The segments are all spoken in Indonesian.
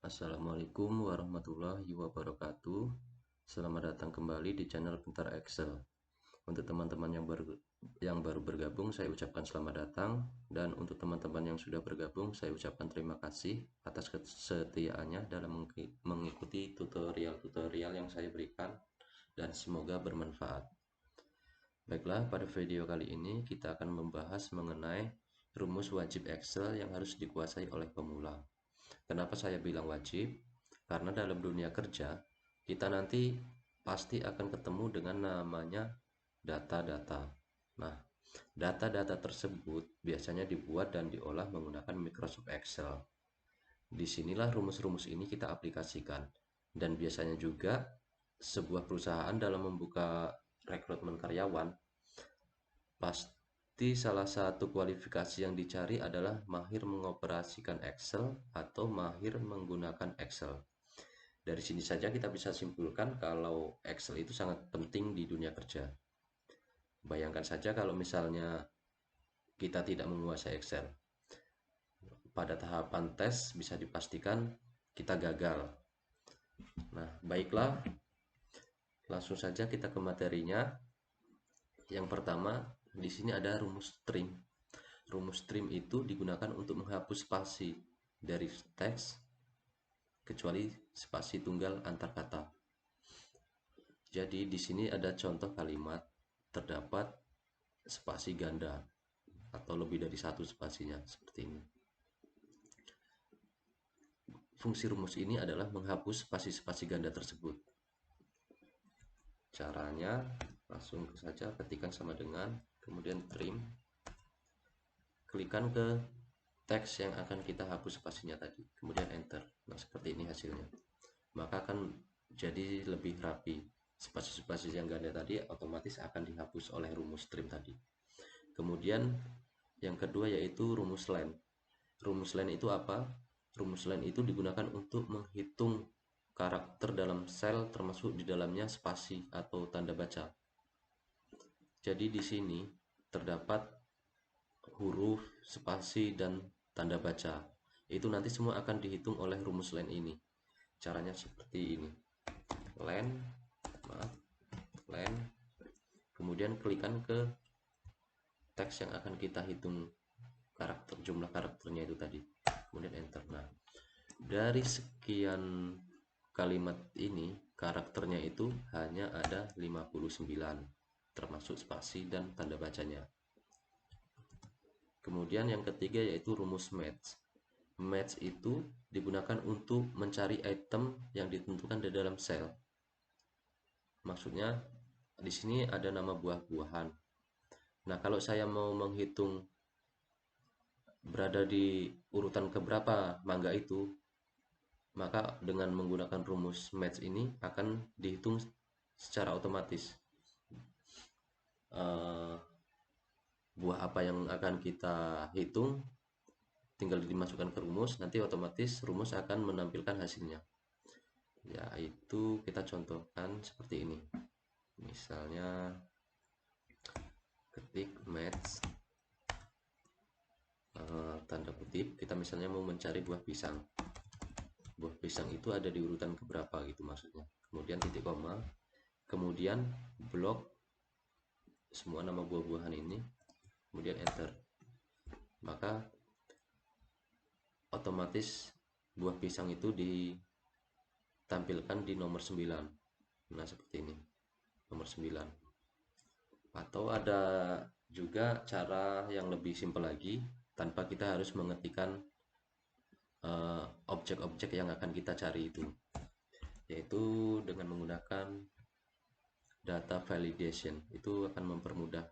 Assalamualaikum warahmatullahi wabarakatuh. Selamat datang kembali di channel Pintar Excel. Untuk teman-teman yang baru bergabung, saya ucapkan selamat datang, dan untuk teman-teman yang sudah bergabung, saya ucapkan terima kasih atas kesetiaannya dalam mengikuti tutorial-tutorial yang saya berikan, dan semoga bermanfaat. Baiklah, pada video kali ini kita akan membahas mengenai rumus wajib Excel yang harus dikuasai oleh pemula. Kenapa saya bilang wajib? Karena dalam dunia kerja, kita nanti pasti akan ketemu dengan namanya data-data. Nah, data-data tersebut biasanya dibuat dan diolah menggunakan Microsoft Excel. Disinilah rumus-rumus ini kita aplikasikan. Dan biasanya juga sebuah perusahaan dalam membuka rekrutmen karyawan, pasti salah satu kualifikasi yang dicari adalah mahir mengoperasikan Excel atau mahir menggunakan Excel. Dari sini saja kita bisa simpulkan kalau Excel itu sangat penting di dunia kerja. Bayangkan saja kalau misalnya kita tidak menguasai Excel. Pada tahapan tes bisa dipastikan kita gagal. Nah, baiklah, langsung saja kita ke materinya. Yang pertama, di sini ada rumus trim. Rumus trim itu digunakan untuk menghapus spasi dari teks kecuali spasi tunggal antar kata. Jadi di sini ada contoh kalimat terdapat spasi ganda atau lebih dari satu spasinya seperti ini. Fungsi rumus ini adalah menghapus spasi-spasi ganda tersebut. Caranya langsung saja ketikkan sama dengan, kemudian trim, klikkan ke teks yang akan kita hapus spasinya tadi, kemudian enter. Nah, seperti ini hasilnya. Maka akan jadi lebih rapi. Spasi-spasi yang ganda tadi otomatis akan dihapus oleh rumus trim tadi. Kemudian yang kedua yaitu rumus len. Rumus len itu apa? Rumus len itu digunakan untuk menghitung karakter dalam sel termasuk di dalamnya spasi atau tanda baca. Jadi di sini terdapat huruf, spasi, dan tanda baca. Itu nanti semua akan dihitung oleh rumus len ini. Caranya seperti ini. Len, kemudian klikkan ke teks yang akan kita hitung jumlah karakternya itu tadi, kemudian enter. Nah, dari sekian kalimat ini karakternya itu hanya ada 59 termasuk spasi dan tanda bacanya. Kemudian yang ketiga yaitu rumus match. Match itu digunakan untuk mencari item yang ditentukan di dalam sel. Maksudnya di sini ada nama buah-buahan. Nah, kalau saya mau menghitung berada di urutan keberapa mangga itu, maka dengan menggunakan rumus match ini akan dihitung secara otomatis. Buah apa yang akan kita hitung tinggal dimasukkan ke rumus, nanti otomatis rumus akan menampilkan hasilnya. Yaitu kita contohkan seperti ini. Misalnya ketik match tanda kutip, kita misalnya mau mencari buah pisang. Buah pisang itu ada di urutan keberapa gitu maksudnya. Kemudian titik koma, kemudian blok semua nama buah-buahan ini, kemudian enter. Maka otomatis buah pisang itu ditampilkan di nomor 9. Nah, seperti ini. Nomor 9. Atau ada juga cara yang lebih simpel lagi tanpa kita harus mengetikkan objek-objek yang akan kita cari itu, yaitu dengan menggunakan data validation. Itu akan mempermudah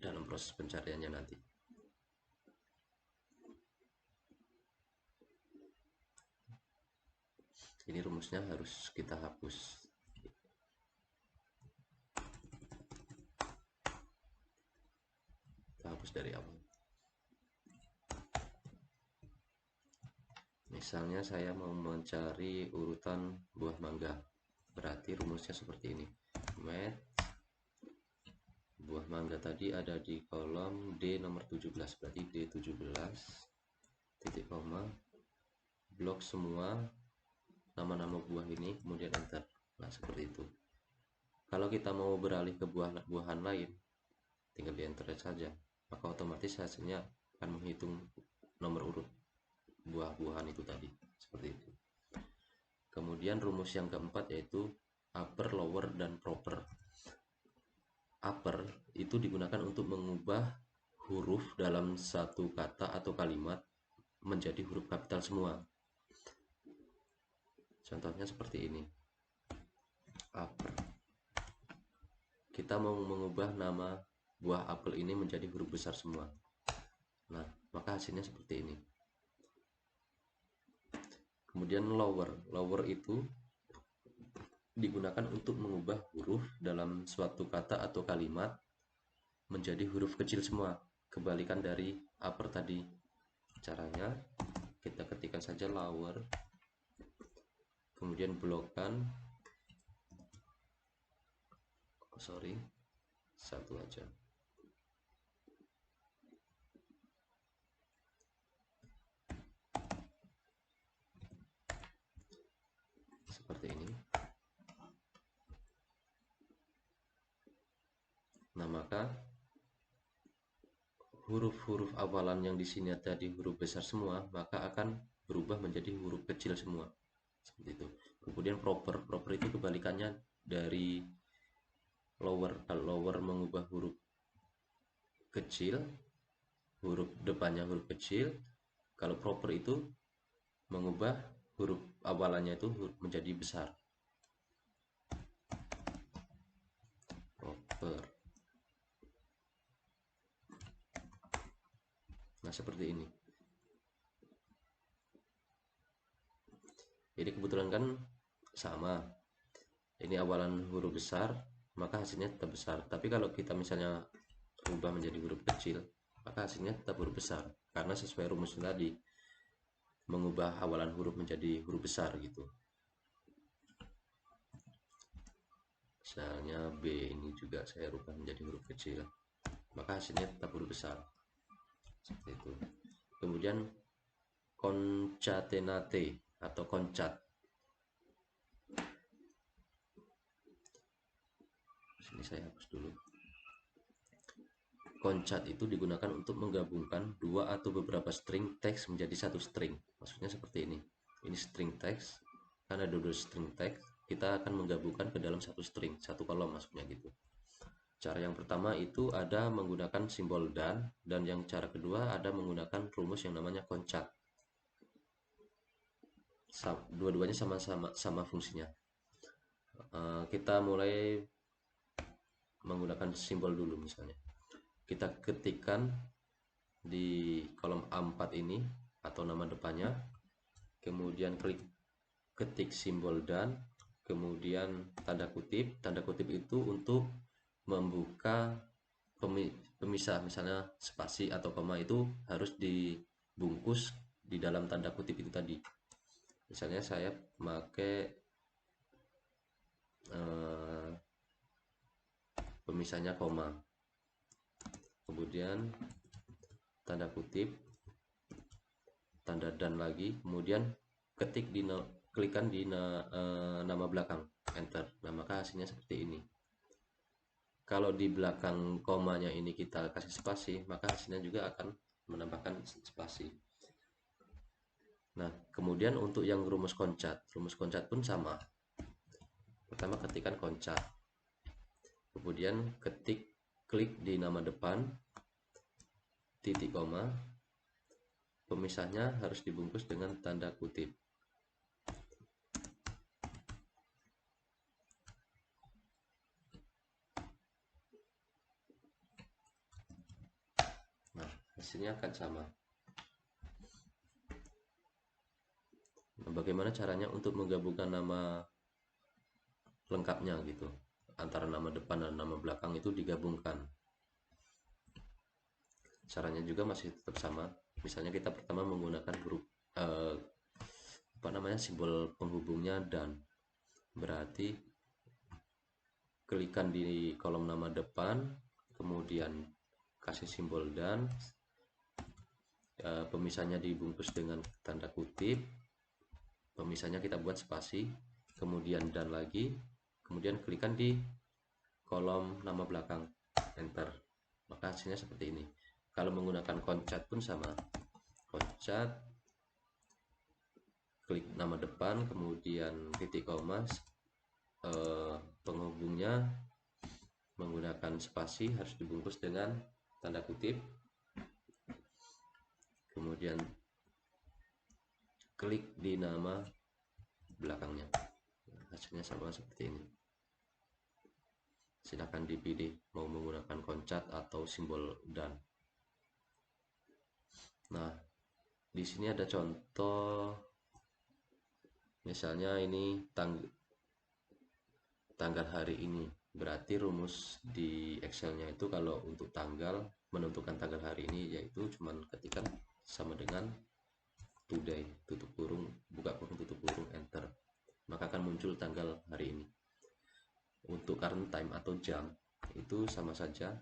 dalam proses pencariannya nanti. Ini rumusnya harus kita hapus. Kita hapus dari awal. Misalnya saya mau mencari urutan buah mangga, berarti rumusnya seperti ini. Match buah mangga tadi ada di kolom D nomor 17, berarti D17 titik koma, blok semua nama-nama buah ini, kemudian enter. Nah, seperti itu. Kalau kita mau beralih ke buah-buahan lain, tinggal di enter saja, maka otomatis hasilnya akan menghitung nomor urut buah-buahan itu tadi, seperti itu. Kemudian rumus yang keempat yaitu upper, lower, dan proper. Upper itu digunakan untuk mengubah huruf dalam satu kata atau kalimat menjadi huruf kapital semua. Contohnya seperti ini. Upper. Kita mau mengubah nama buah apel ini menjadi huruf besar semua. Nah, maka hasilnya seperti ini. Kemudian lower. Lower itu digunakan untuk mengubah huruf dalam suatu kata atau kalimat menjadi huruf kecil semua. Kebalikan dari upper tadi. Caranya kita ketikkan saja lower, kemudian blokkan, satu aja. Seperti ini. Nah, maka huruf-huruf awalan yang di sini tadi huruf besar semua, maka akan berubah menjadi huruf kecil semua. Seperti itu. Kemudian proper. Proper itu kebalikannya dari lower. Kalau lower mengubah huruf kecil, huruf depannya huruf kecil. Kalau proper itu mengubah huruf awalannya itu menjadi besar. Proper. Nah, seperti ini. Jadi kebetulan kan sama. Ini awalan huruf besar, maka hasilnya tetap besar. Tapi kalau kita misalnya ubah menjadi huruf kecil, maka hasilnya tetap huruf besar. Karena sesuai rumus tadi, mengubah awalan huruf menjadi huruf besar gitu. Misalnya B ini juga saya rubah menjadi huruf kecil, maka hasilnya tetap huruf besar. Seperti itu. Kemudian concatenate atau concat. Sini saya hapus dulu. Concat itu digunakan untuk menggabungkan dua atau beberapa string teks menjadi satu string. Maksudnya seperti ini. Ini string teks. Karena ada dua string teks, kita akan menggabungkan ke dalam satu string, satu kolom maksudnya gitu. Cara yang pertama itu ada menggunakan simbol dan yang cara kedua ada menggunakan rumus yang namanya concat. Dua-duanya sama fungsinya. Kita mulai menggunakan simbol dulu misalnya. Kita ketikkan di kolom A4 ini atau nama depannya, kemudian klik ketik simbol dan, kemudian tanda kutip. Tanda kutip itu untuk membuka pemisah, misalnya spasi atau koma itu harus dibungkus di dalam tanda kutip itu tadi. Misalnya saya pakai pemisahnya koma, kemudian tanda kutip, tanda dan lagi, kemudian ketik klikkan di nama belakang, enter. Nah, maka hasilnya seperti ini. Kalau di belakang komanya ini kita kasih spasi, maka hasilnya juga akan menambahkan spasi. Nah, kemudian untuk yang rumus koncat pun sama. Pertama ketikkan koncat, kemudian klik di nama depan, titik koma, pemisahnya harus dibungkus dengan tanda kutip. Nah, hasilnya akan sama. Nah, bagaimana caranya untuk menggabungkan nama lengkapnya gitu, antara nama depan dan nama belakang itu digabungkan. Caranya juga masih tetap sama. Misalnya kita pertama menggunakan huruf simbol penghubungnya dan, berarti klikkan di kolom nama depan, kemudian kasih simbol dan, pemisahnya dibungkus dengan tanda kutip, Pemisahnya kita buat spasi, kemudian dan lagi, kemudian klikkan di kolom nama belakang, enter, maka hasilnya seperti ini. Kalau menggunakan concat pun sama, concat, klik nama depan, kemudian titik koma, penghubungnya menggunakan spasi, harus dibungkus dengan tanda kutip, kemudian klik di nama belakangnya. Hasilnya sama seperti ini. Silahkan dipilih mau menggunakan concat atau simbol dan. Nah, di sini ada contoh, misalnya ini tanggal hari ini. Berarti rumus di Excelnya itu kalau untuk tanggal, menentukan tanggal hari ini, yaitu cuman ketikkan sama dengan today, tutup kurung, buka kurung, tutup kurung, enter, maka akan muncul tanggal hari ini. Untuk current time atau jam itu sama saja,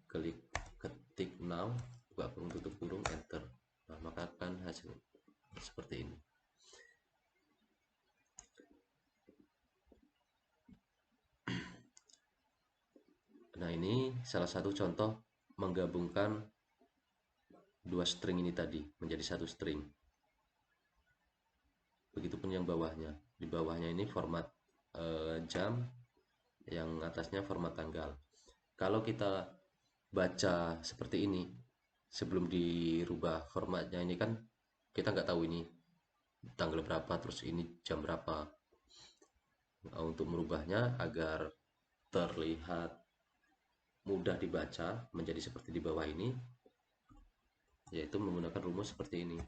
ketik now, buka kurung, tutup kurung, enter, nah, maka akan hasil seperti ini. Nah, ini salah satu contoh menggabungkan dua string ini tadi menjadi satu string. Begitupun yang bawahnya. Di bawahnya ini format jam, yang atasnya format tanggal. Kalau kita baca seperti ini, sebelum dirubah formatnya ini kan kita nggak tahu ini tanggal berapa, terus ini jam berapa. Nah, untuk merubahnya agar terlihat mudah dibaca menjadi seperti di bawah ini, yaitu menggunakan rumus seperti ini.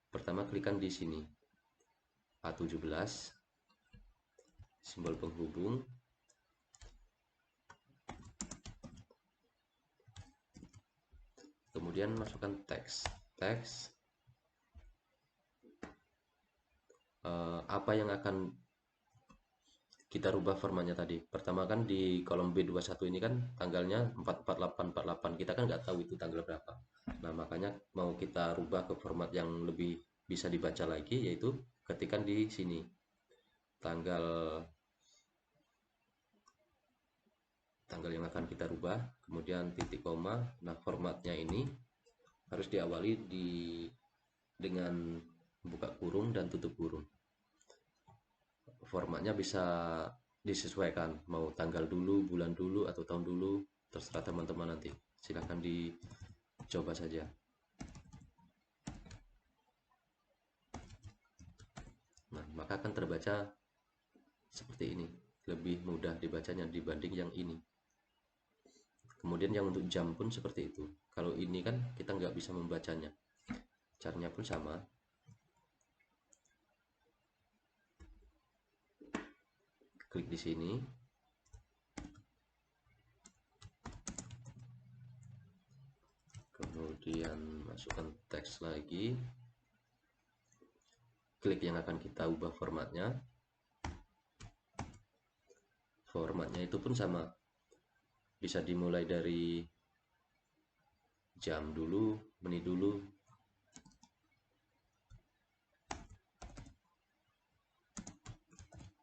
Pertama klikkan di sini A17, simbol penghubung, kemudian masukkan teks. Apa yang akan kita rubah formatnya tadi. Pertama kan di kolom B21 ini kan tanggalnya 44848, kita kan nggak tahu itu tanggal berapa. Nah, makanya mau kita rubah ke format yang lebih bisa dibaca lagi, yaitu ketikkan di sini tanggal yang akan kita rubah, kemudian titik koma. Nah, formatnya ini harus diawali dengan buka kurung dan tutup kurung. Formatnya bisa disesuaikan, mau tanggal dulu, bulan dulu, atau tahun dulu, terserah teman-teman nanti. Silahkan dicoba saja. Nah, maka akan terbaca seperti ini, lebih mudah dibacanya dibanding yang ini. Kemudian yang untuk jam pun seperti itu. Kalau ini kan kita nggak bisa membacanya, caranya pun sama. Klik di sini, kemudian masukkan teks lagi, klik yang akan kita ubah formatnya. Formatnya itu pun sama, bisa dimulai dari jam dulu, menit dulu,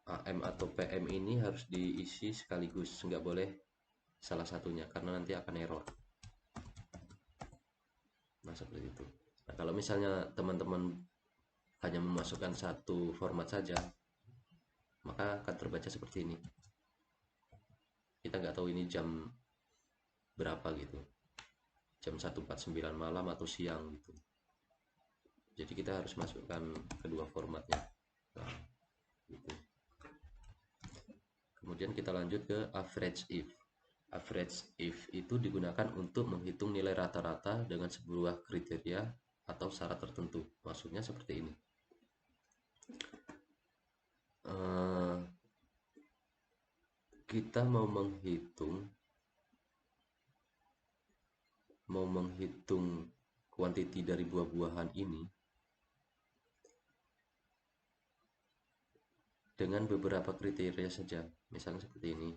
AM atau PM ini harus diisi sekaligus, nggak boleh salah satunya karena nanti akan error. Nah, seperti itu. Nah, kalau misalnya teman-teman hanya memasukkan satu format saja, maka akan terbaca seperti ini. Kita nggak tahu ini jam berapa gitu, jam 1.49 malam atau siang gitu. Jadi kita harus masukkan kedua formatnya. Nah, gitu. Kemudian kita lanjut ke average if. Average if itu digunakan untuk menghitung nilai rata-rata dengan sebuah kriteria atau syarat tertentu. Maksudnya seperti ini. Kita mau menghitung kuantiti dari buah-buahan ini dengan beberapa kriteria saja. Misalnya seperti ini.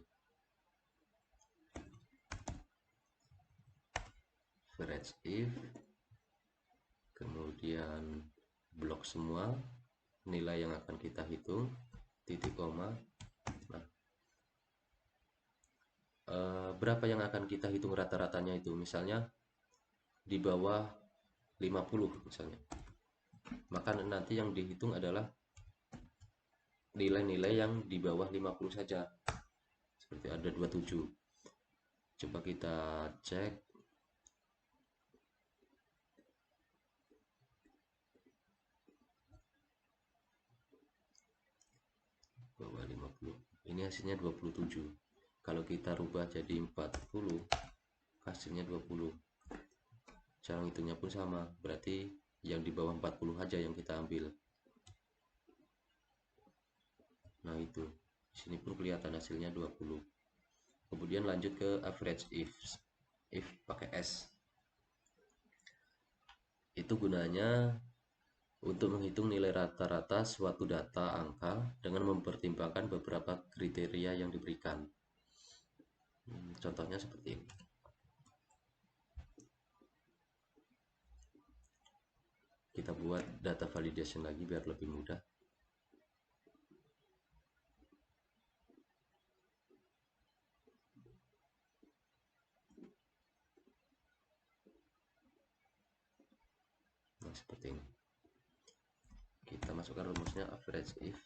Average if kemudian blok semua nilai yang akan kita hitung, titik koma. Nah, berapa yang akan kita hitung rata-ratanya itu, misalnya di bawah 50 misalnya, maka nanti yang dihitung adalah nilai-nilai yang di bawah 50 saja, seperti ada 27. Coba kita cek. Bawah 50, ini hasilnya 27. Kalau kita rubah jadi 40, hasilnya 20. Cara hitungnya pun sama, berarti yang di bawah 40 aja yang kita ambil. Nah itu, di sini pun kelihatan hasilnya 20. Kemudian lanjut ke average if pakai S. Itu gunanya untuk menghitung nilai rata-rata suatu data angka dengan mempertimbangkan beberapa kriteria yang diberikan. Contohnya seperti ini. Kita buat data validation lagi biar lebih mudah. Nah, seperti ini. Kita masukkan rumusnya average if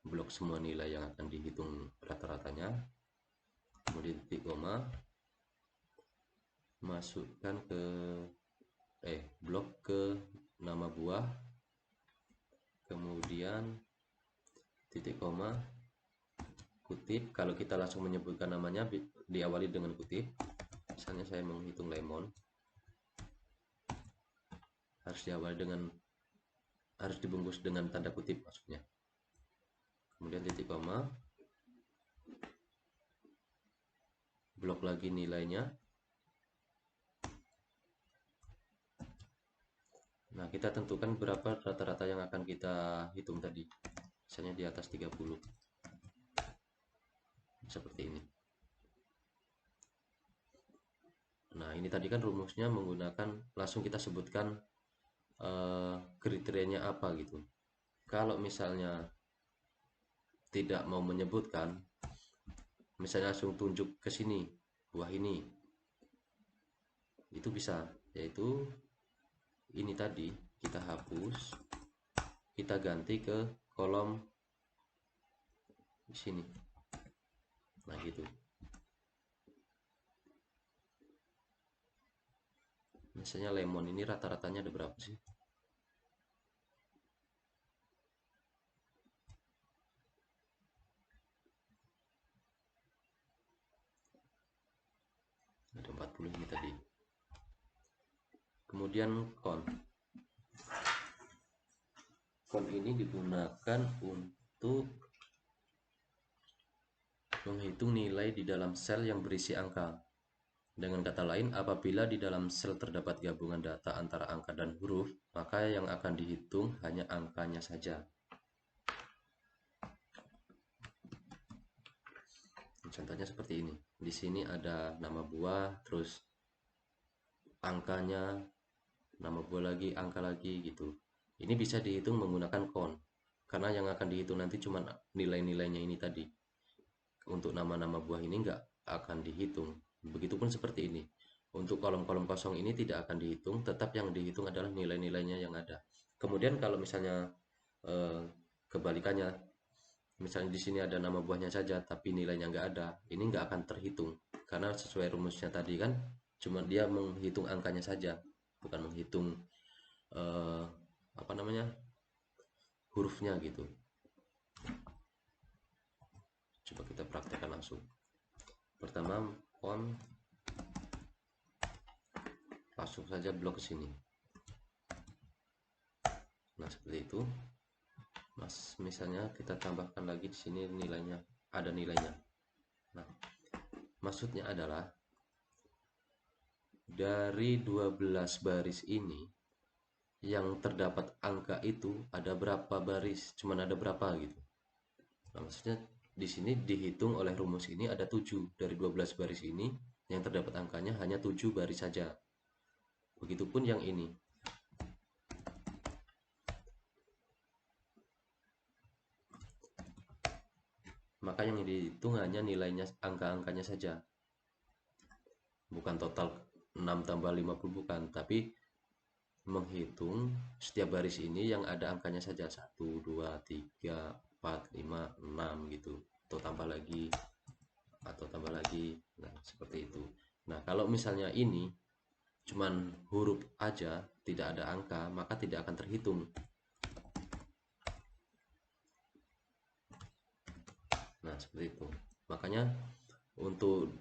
blok semua nilai yang akan dihitung rata-ratanya, kemudian titik koma, masukkan ke blok ke nama buah, kemudian titik koma, kutip. Kalau kita langsung menyebutkan namanya diawali dengan kutip. Misalnya saya menghitung lemon, harus dibungkus dengan tanda kutip maksudnya. Kemudian titik koma, blok lagi nilainya. Nah, kita tentukan berapa rata-rata yang akan kita hitung tadi. Misalnya di atas 30. Seperti ini. Nah, ini tadi kan rumusnya menggunakan, langsung kita sebutkan kriterianya apa gitu. Kalau misalnya tidak mau menyebutkan, misalnya langsung tunjuk ke sini, buah ini, itu bisa, yaitu ini tadi kita hapus, kita ganti ke kolom di sini. Nah, gitu. Misalnya lemon ini rata-ratanya ada berapa sih? Ada 40 ini tadi. Kemudian con ini digunakan untuk menghitung nilai di dalam sel yang berisi angka. Dengan kata lain, apabila di dalam sel terdapat gabungan data antara angka dan huruf, maka yang akan dihitung hanya angkanya saja. Contohnya seperti ini. Di sini ada nama buah, terus angkanya, nama buah lagi, angka lagi gitu. Ini bisa dihitung menggunakan con, karena yang akan dihitung nanti cuma nilai-nilainya ini tadi. Untuk nama-nama buah ini nggak akan dihitung. Begitupun seperti ini. Untuk kolom-kolom kosong ini tidak akan dihitung, tetap yang dihitung adalah nilai-nilainya yang ada. Kemudian kalau misalnya kebalikannya, misalnya di sini ada nama buahnya saja tapi nilainya nggak ada, ini nggak akan terhitung karena sesuai rumusnya tadi kan, cuma dia menghitung angkanya saja, bukan menghitung hurufnya gitu. Coba kita praktekkan langsung. Pertama, langsung saja blok ke sini. Nah, seperti itu. Misalnya kita tambahkan lagi di sini nilainya, ada nilainya. Nah, maksudnya adalah dari 12 baris ini yang terdapat angka itu ada berapa baris, cuman ada berapa gitu. Nah, maksudnya di sini dihitung oleh rumus ini ada 7 dari 12 baris ini yang terdapat angkanya hanya 7 baris saja. Begitupun yang ini. Maka yang dihitung hanya nilainya, angka-angkanya saja. Bukan total 6 tambah 50, bukan, tapi menghitung setiap baris ini yang ada angkanya saja, 1, 2, 3, 4, 5, 6 gitu. Atau tambah lagi, nah seperti itu. Nah kalau misalnya ini cuman huruf aja, tidak ada angka, maka tidak akan terhitung. Nah seperti itu. Makanya untuk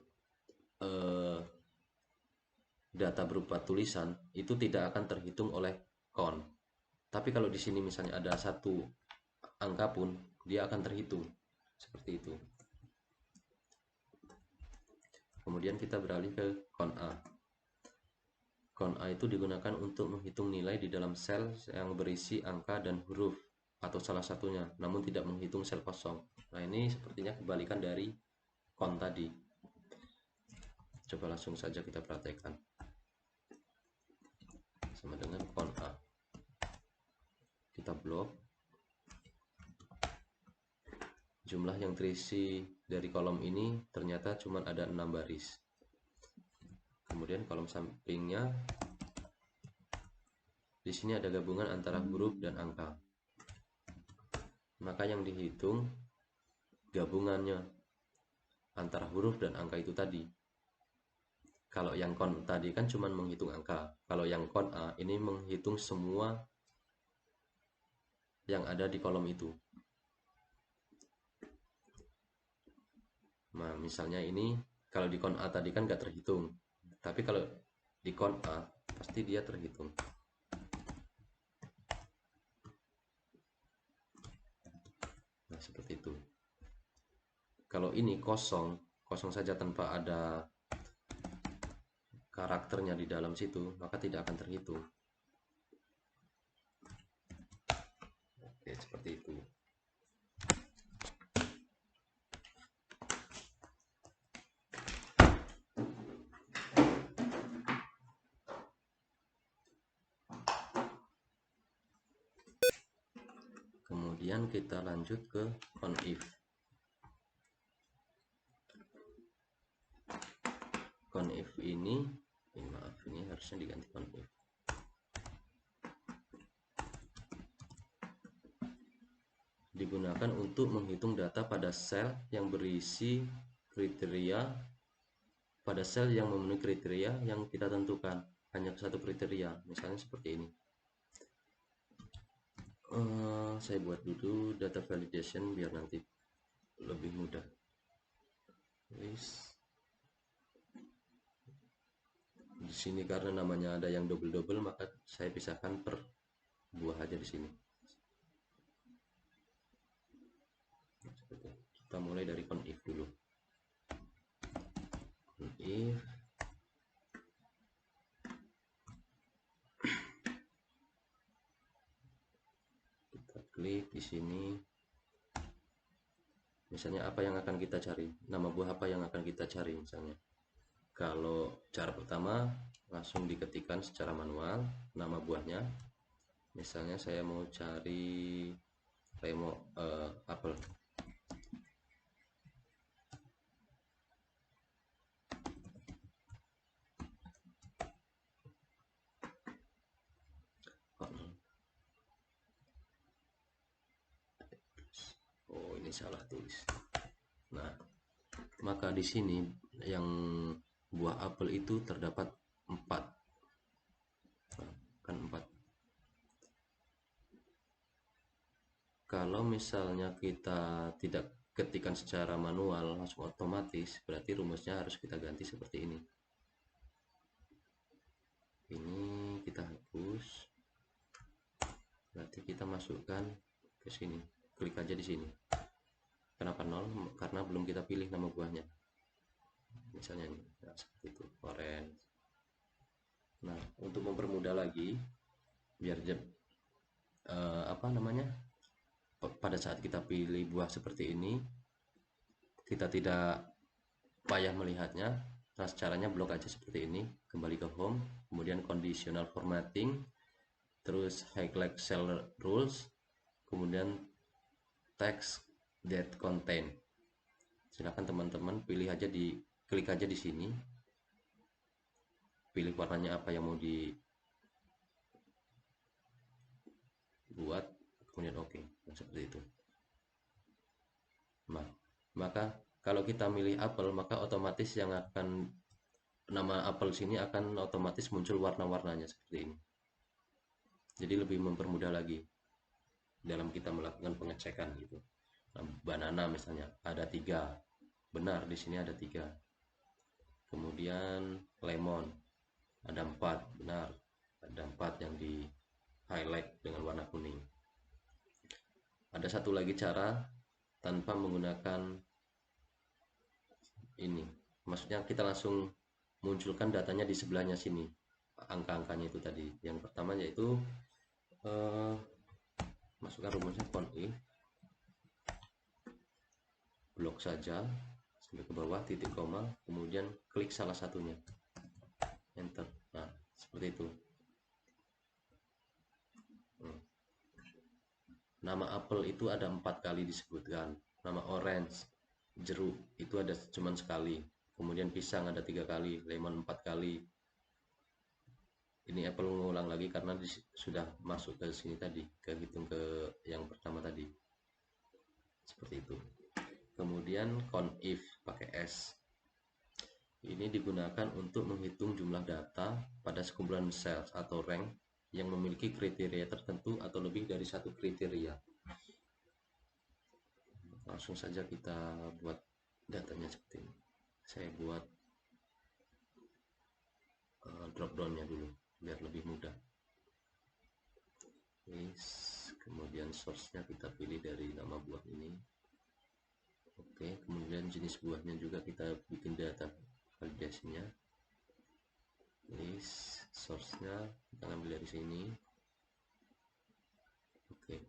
data berupa tulisan itu tidak akan terhitung oleh count. Tapi kalau di sini misalnya ada satu angka pun, dia akan terhitung. Seperti itu. Kemudian kita beralih ke count A. Count A itu digunakan untuk menghitung nilai di dalam sel yang berisi angka dan huruf atau salah satunya, namun tidak menghitung sel kosong. Nah ini sepertinya kebalikan dari count tadi. Coba langsung saja kita praktekkan. Sama dengan count A. Kita blok. Jumlah yang terisi dari kolom ini ternyata cuma ada 6 baris. Kemudian kolom sampingnya, di sini ada gabungan antara huruf dan angka. Maka yang dihitung gabungannya antara huruf dan angka itu tadi. Kalau yang count tadi kan cuma menghitung angka. Kalau yang count A ini menghitung semua yang ada di kolom itu. Nah, misalnya ini kalau di count A tadi kan nggak terhitung, tapi kalau di count A pasti dia terhitung. Nah, seperti itu. Kalau ini kosong, kosong saja tanpa ada karakternya di dalam situ, maka tidak akan terhitung. Oke, seperti itu. Kemudian kita lanjut ke CONIF. CONIF ini maaf, ini harusnya diganti CONIF. Digunakan untuk menghitung data pada sel yang berisi kriteria, pada sel yang memenuhi kriteria yang kita tentukan, hanya satu kriteria, misalnya seperti ini. Saya buat dulu data validation biar nanti lebih mudah. Di sini karena namanya ada yang double-double, maka saya pisahkan per buah aja di sini. Kita mulai dari CONIF dulu. CONIF, kita klik di sini. Misalnya apa yang akan kita cari, nama buah apa yang akan kita cari misalnya. Kalau cara pertama langsung diketikkan secara manual nama buahnya. Misalnya saya mau cari apel. Oh, ini salah tulis. Nah, maka di sini yang buah apel itu terdapat 4. Nah, kan 4. Kalau misalnya kita tidak ketikkan secara manual langsung otomatis, berarti rumusnya harus kita ganti seperti ini. Ini kita hapus. Berarti kita masukkan ke sini. Klik aja di sini. Kenapa 0? Karena belum kita pilih nama buahnya. Misalnya ini, nah, seperti itu, orange. Nah, untuk mempermudah lagi, biar pada saat kita pilih buah seperti ini, kita tidak payah melihatnya, Nah, caranya blok aja seperti ini, kembali ke home, kemudian conditional formatting, terus highlight cell rules, kemudian text that contain. Silahkan teman-teman pilih aja, klik aja di sini, pilih warnanya apa yang mau dibuat, kemudian oke. Nah, seperti itu. Nah, maka kalau kita milih apel, maka otomatis yang akan nama apel sini akan otomatis muncul warna-warnanya seperti ini. Jadi lebih mempermudah lagi dalam kita melakukan pengecekan gitu. Nah, banana misalnya ada 3, benar di sini ada 3. Kemudian lemon ada 4, benar ada 4 yang di highlight dengan warna kuning. Ada satu lagi cara tanpa menggunakan ini, maksudnya kita langsung munculkan datanya di sebelahnya sini, angka-angkanya itu tadi. Yang pertama yaitu masukkan rumusnya conif blok saja sampai ke bawah, titik koma, kemudian klik salah satunya, enter. Nah, seperti itu. Nama apel itu ada 4 kali disebutkan, nama orange, jeruk itu ada cuman sekali, kemudian pisang ada 3 kali, lemon 4 kali. Ini apple mengulang lagi karena sudah masuk ke sini tadi, ke hitung ke yang pertama tadi, seperti itu. Kemudian conif pakai S, ini digunakan untuk menghitung jumlah data pada sekumpulan cells atau rank yang memiliki kriteria tertentu atau lebih dari satu kriteria. Langsung saja kita buat datanya seperti ini. Saya buat drop downnya dulu biar lebih mudah. Kemudian source-nya kita pilih dari nama buah ini. Oke, kemudian jenis buahnya juga kita bikin data validasinya. Source-nya kita ambil dari sini. Oke,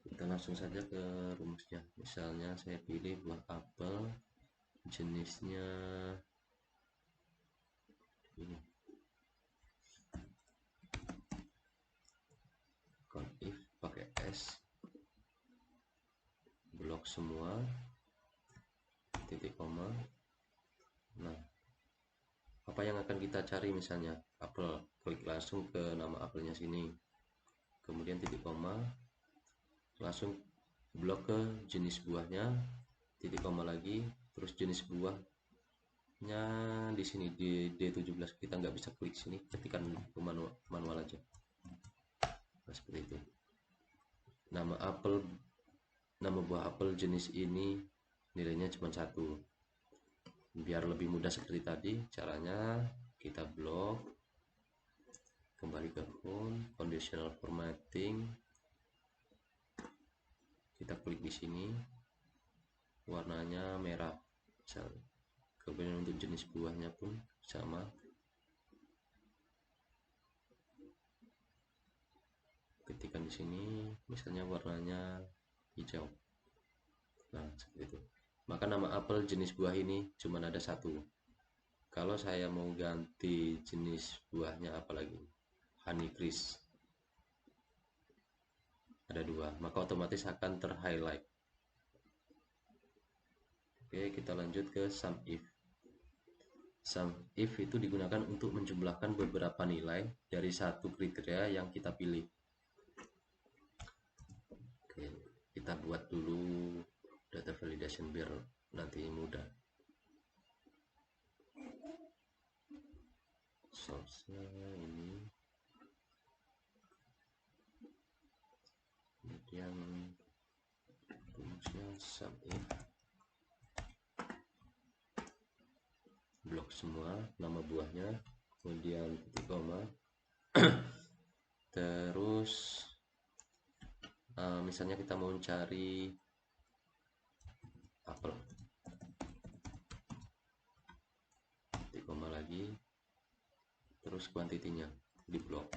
kita langsung saja ke rumusnya. Misalnya saya pilih buah apel, jenisnya ini, conif pakai S, blok semua, titik koma. Nah, apa yang akan kita cari, misalnya apel, klik langsung ke nama apelnya sini, kemudian titik koma, langsung blok ke jenis buahnya, titik koma lagi, terus jenis buahnya di sini di D17. Kita nggak bisa klik sini, ketikkan manual aja. Nah, seperti itu. Nama buah apel jenis ini nilainya cuma 1. Biar lebih mudah seperti tadi caranya, kita blok, kembali ke home, conditional formatting, kita klik di sini, warnanya merah misalnya. Kemudian untuk jenis buahnya pun sama, ketikkan di sini, misalnya warnanya hijau. Nah, seperti itu. Maka nama apel jenis buah ini cuma ada 1. Kalau saya mau ganti jenis buahnya apalagi, Honeycrisp ada 2, maka otomatis akan terhighlight. Oke, kita lanjut ke SUMIF. SUMIF itu digunakan untuk menjumlahkan beberapa nilai dari satu kriteria yang kita pilih. Oke, kita buat dulu data validation biar nanti mudah. Source-nya ini, kemudian rumusnya SUMIF, blok semua, nama buahnya, kemudian titik koma. Terus misalnya kita mau cari apel, titik koma lagi, terus kuantitinya di blok.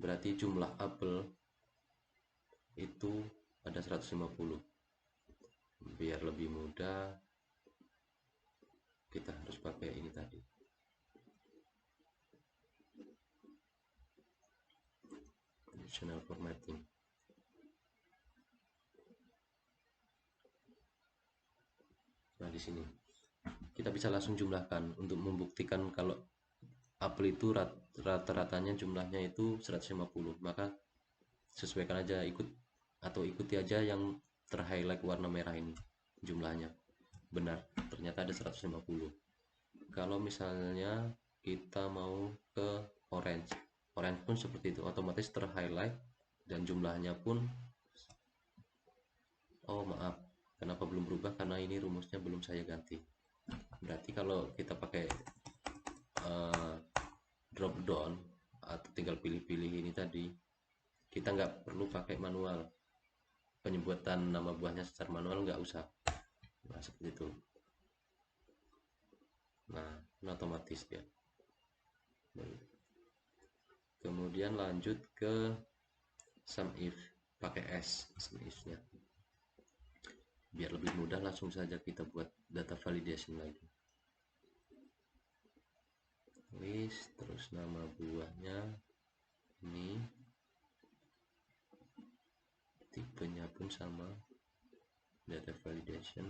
Berarti jumlah apel itu ada 150. Biar lebih mudah, pakai ini tadi. Conditional formatting. Nah, di sini kita bisa langsung jumlahkan untuk membuktikan kalau apel itu rata-ratanya jumlahnya itu 150, maka sesuaikan aja ikuti aja yang terhighlight warna merah ini jumlahnya. Benar, ternyata ada 150. Kalau misalnya kita mau ke orange pun seperti itu, otomatis terhighlight dan jumlahnya pun, oh maaf, kenapa belum berubah, karena ini rumusnya belum saya ganti. Berarti kalau kita pakai drop down atau tinggal pilih-pilih ini tadi, kita nggak perlu pakai manual, penyebutan nama buahnya secara manual nggak usah. Nah, seperti itu. Nah, ini otomatis ya. Kemudian lanjut ke sum if, pakai s sum if-nya. Biar lebih mudah, langsung saja kita buat data validation lagi. List, terus nama buahnya ini, tipenya pun sama, data validation.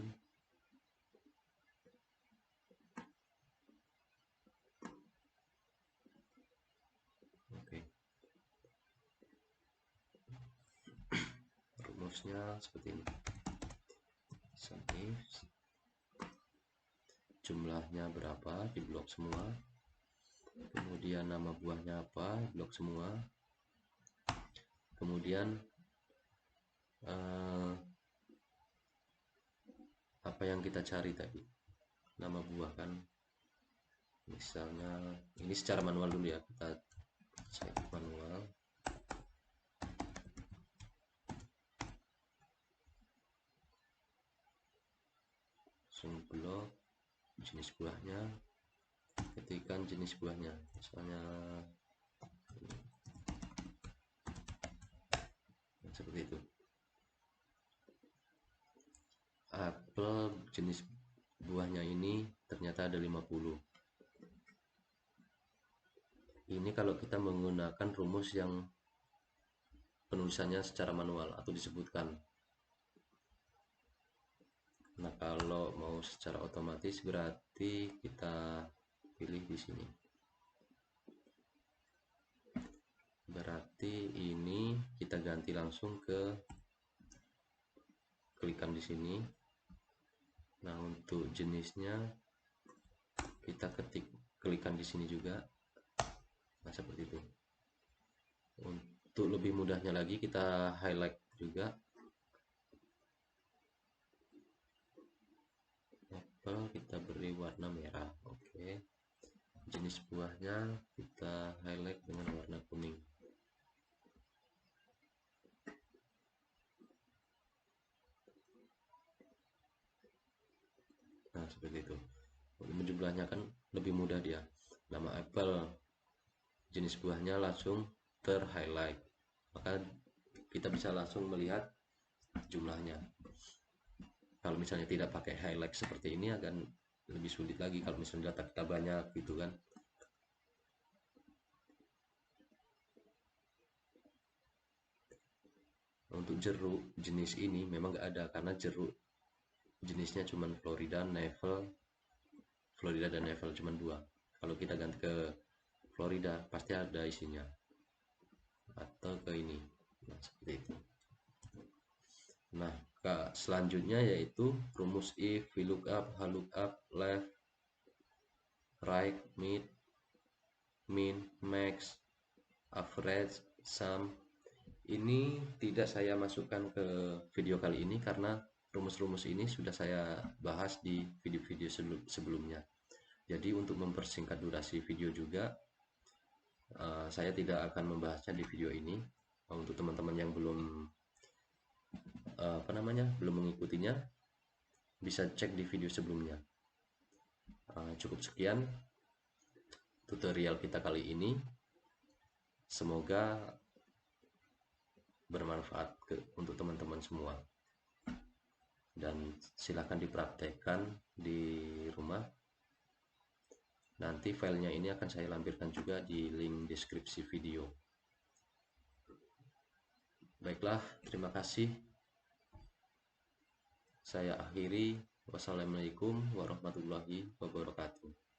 Oke. Rumusnya seperti ini. Sum if, jumlahnya berapa, di blok semua. Kemudian nama buahnya apa, blok semua. Kemudian apa yang kita cari tadi, nama buah kan, misalnya ini secara manual dulu ya, kita cek manual. Langsung blok jenis buahnya, ketikkan jenis buahnya, misalnya seperti itu. Apel jenis buahnya ini ternyata ada 50. Ini kalau kita menggunakan rumus yang penulisannya secara manual atau disebutkan. Nah, kalau mau secara otomatis berarti kita pilih di sini. Berarti ini kita ganti langsung ke klikan di sini. Nah, untuk jenisnya kita klikan di sini juga. Nah, seperti itu. Untuk lebih mudahnya lagi, kita highlight juga. Apel kita beri warna merah. Oke. Jenis buahnya kita highlight dengan warna kuning. Nah, seperti itu. Untuk menjumlahnya kan lebih mudah dia. Nama apel, jenis buahnya langsung terhighlight, maka kita bisa langsung melihat jumlahnya. Kalau misalnya tidak pakai highlight seperti ini akan lebih sulit lagi kalau misalnya data kita banyak gitu kan. Untuk jeruk jenis ini memang nggak ada, karena jeruk jenisnya cuma Florida dan Neville cuma 2. Kalau kita ganti ke Florida pasti ada isinya, atau ke ini. Nah, seperti itu. Nah, selanjutnya yaitu rumus if, VLOOKUP, HLOOKUP, left, right, mid, min, max, average, sum. Ini tidak saya masukkan ke video kali ini karena rumus-rumus ini sudah saya bahas di video-video sebelumnya. Jadi untuk mempersingkat durasi video juga, saya tidak akan membahasnya di video ini. Untuk teman-teman yang belum belum mengikutinya, bisa cek di video sebelumnya. Cukup sekian tutorial kita kali ini. Semoga bermanfaat untuk teman-teman semua, dan silakan dipraktekkan di rumah. Nanti filenya ini akan saya lampirkan juga di link deskripsi video. Baiklah, terima kasih. Saya akhiri. Wassalamualaikum warahmatullahi wabarakatuh.